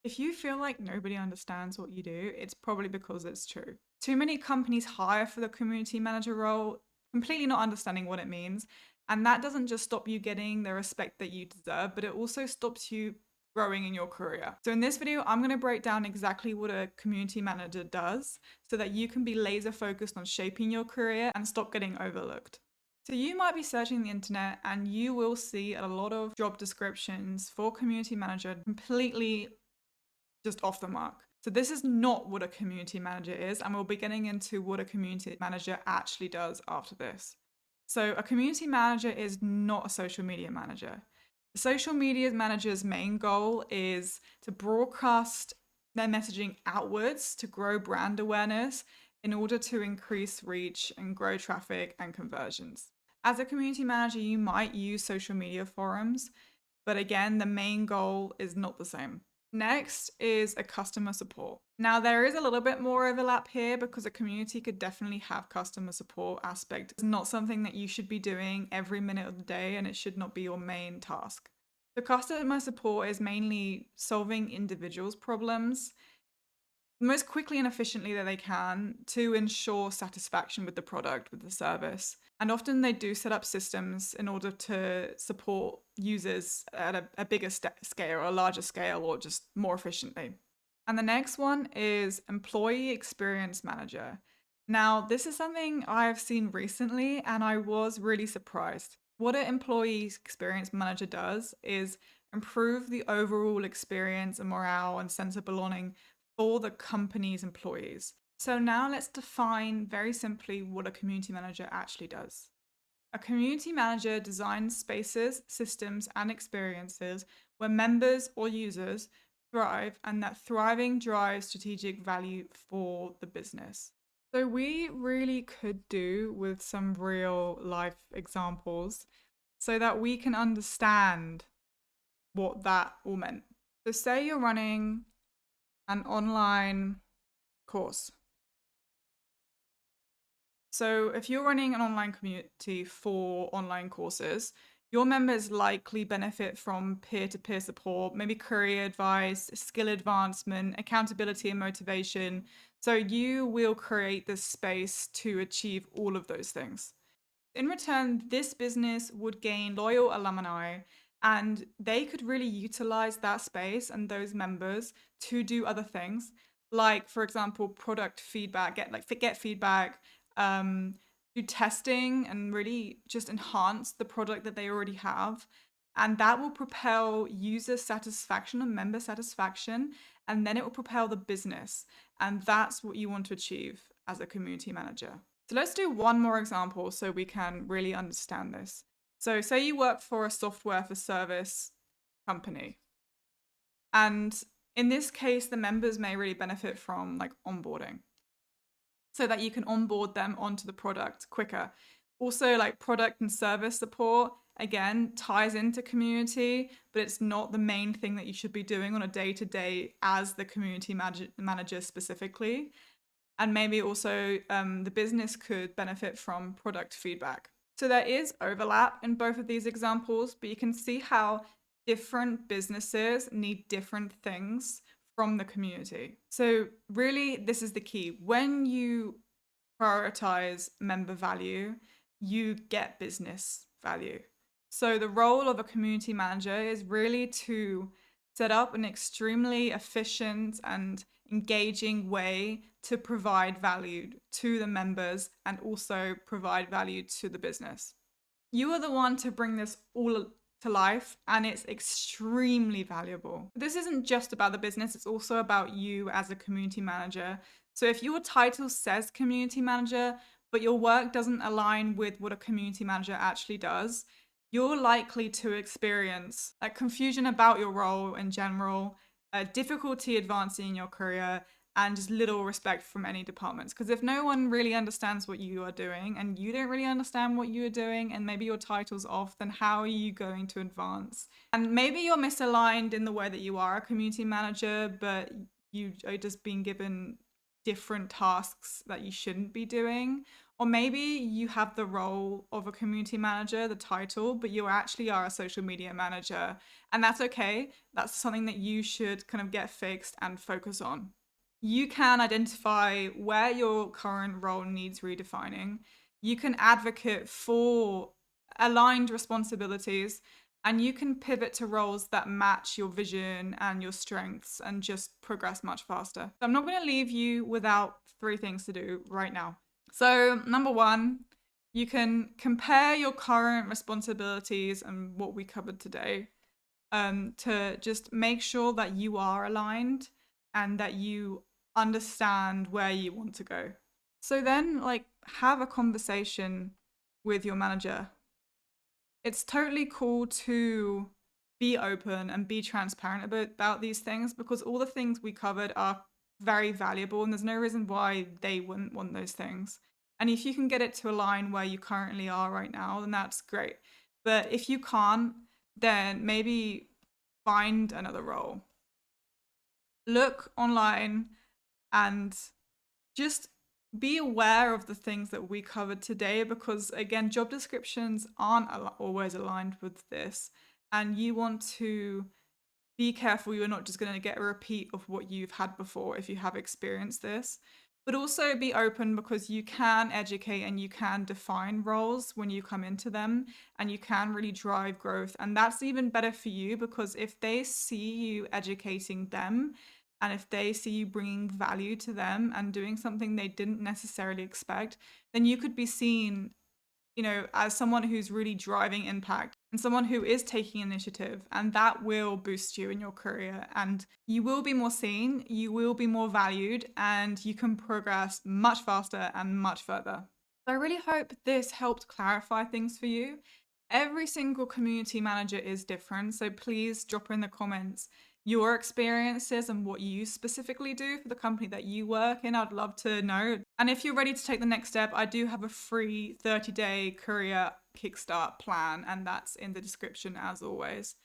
If you feel like nobody understands what you do, it's probably because it's true. Too many companies hire for the community manager role, completely not understanding what it means. And that doesn't just stop you getting the respect that you deserve, but it also stops you growing in your career. So in this video, I'm going to break down exactly what a community manager does so that you can be laser focused on shaping your career and stop getting overlooked. So you might be searching the internet and you will see a lot of job descriptions for community manager completely just off the mark. So this is not what a community manager is, and we'll be getting into what a community manager actually does after this. So a community manager is not a social media manager. The social media manager's main goal is to broadcast their messaging outwards to grow brand awareness in order to increase reach and grow traffic and conversions. As a community manager, you might use social media forums, but again, the main goal is not the same. Next is a customer support. Now, there is a little bit more overlap here because a community could definitely have customer support aspect. It's not something that you should be doing every minute of the day, and it should not be your main task. The customer support is mainly solving individuals' problems most quickly and efficiently that they can to ensure satisfaction with the product, with the service. And often they do set up systems in order to support users at a bigger scale or a larger scale or just more efficiently. And the next one is Employee Experience Manager. Now, this is something I've seen recently and I was really surprised. What an Employee Experience Manager does is improve the overall experience and morale and sense of belonging for the company's employees. So now let's define very simply what a community manager actually does. A community manager designs spaces, systems, and experiences where members or users thrive, and that thriving drives strategic value for the business. So we really could do with some real life examples so that we can understand what that all meant. So say you're running an online course. So if you're running an online community for online courses, your members likely benefit from peer-to-peer support, maybe career advice, skill advancement, accountability and motivation. So you will create this space to achieve all of those things. In return, this business would gain loyal alumni and they could really utilize that space and those members to do other things, like, for example, product feedback, get feedback, do testing and really just enhance the product that they already have. And that will propel user satisfaction and member satisfaction, and then it will propel the business. And that's what you want to achieve as a community manager. So let's do one more example so we can really understand this. So say you work for a software for service company. And in this case, the members may really benefit from like onboarding so that you can onboard them onto the product quicker. Also, like product and service support, again, ties into community, but it's not the main thing that you should be doing on a day-to-day as the community manager specifically. And maybe also the business could benefit from product feedback. So there is overlap in both of these examples, but you can see how different businesses need different things from the community. So really, this is the key. When you prioritize member value, you get business value. So the role of a community manager is really to set up an extremely efficient and engaging way to provide value to the members and also provide value to the business. You are the one to bring this all to life, and it's extremely valuable. This isn't just about the business, it's also about you as a community manager. So if your title says community manager, but your work doesn't align with what a community manager actually does, you're likely to experience like confusion about your role in general, difficulty advancing in your career, and just little respect from any departments. Because if no one really understands what you are doing and you don't really understand what you are doing and maybe your title's off, then how are you going to advance? And maybe you're misaligned in the way that you are a community manager, but you are just being given different tasks that you shouldn't be doing. Or maybe you have the role of a community manager, the title, but you actually are a social media manager. And that's okay. That's something that you should kind of get fixed and focus on. You can identify where your current role needs redefining. You can advocate for aligned responsibilities, and you can pivot to roles that match your vision and your strengths and just progress much faster. So I'm not going to leave you without 3 things to do right now. So, number 1, you can compare your current responsibilities and what we covered today, to just make sure that you are aligned and that you understand where you want to go. So then, like, have a conversation with your manager. It's totally cool to be open and be transparent about these things, because all the things we covered are very valuable and there's no reason why they wouldn't want those things. And if you can get it to align where you currently are right now, then that's great. But if you can't, then maybe find another role. Look online and just be aware of the things that we covered today, because again, job descriptions aren't always aligned with this, and you want to be careful you're not just going to get a repeat of what you've had before if you have experienced this. But also be open, because you can educate and you can define roles when you come into them, and you can really drive growth. And that's even better for you, because if they see you educating them and if they see you bringing value to them and doing something they didn't necessarily expect, then you could be seen, as someone who's really driving impact and someone who is taking initiative, and that will boost you in your career, and you will be more seen, you will be more valued, and you can progress much faster and much further. So I really hope this helped clarify things for you. Every single community manager is different, so please drop in the comments your experiences and what you specifically do for the company that you work in. I'd love to know. And if you're ready to take the next step, I do have a free 30-day career kickstart plan, and that's in the description as always.